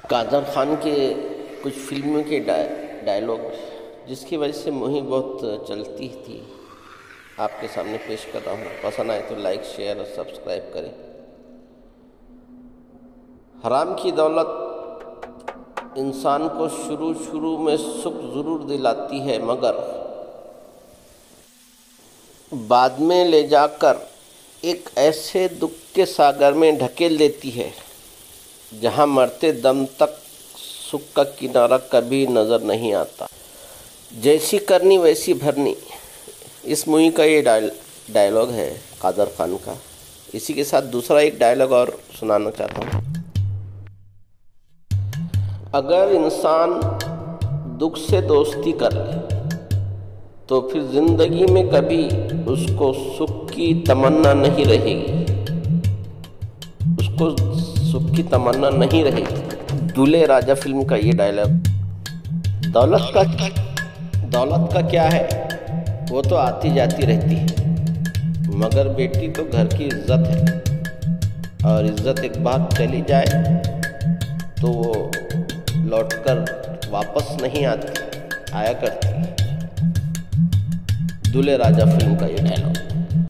कादर खान के कुछ फिल्मों के डायलॉग जिसकी वजह से मुहिम बहुत चलती थी, आपके सामने पेश कर रहा हूँ। पसंद आए तो लाइक, शेयर और सब्सक्राइब करें। हराम की दौलत इंसान को शुरू में सुख ज़रूर दिलाती है, मगर बाद में ले जाकर एक ऐसे दुख के सागर में ढकेल देती है जहाँ मरते दम तक सुख का किनारा कभी नज़र नहीं आता। जैसी करनी वैसी भरनी, इस मूवी का ये डायलॉग है कादर खान का। इसी के साथ दूसरा एक डायलॉग और सुनाना चाहता हूँ। अगर इंसान दुख से दोस्ती कर ले तो फिर ज़िंदगी में कभी उसको सुख की तमन्ना नहीं रहेगी, उसको सुख की तमन्ना नहीं रहेगी। दूल्हे राजा फिल्म का ये डायलॉग। दौलत का क्या है, वो तो आती जाती रहती है, मगर बेटी तो घर की इज्जत है, और इज्जत एक बार चली जाए तो वो लौटकर वापस नहीं आया करती। दूल्हे राजा फिल्म का ये डायलॉग।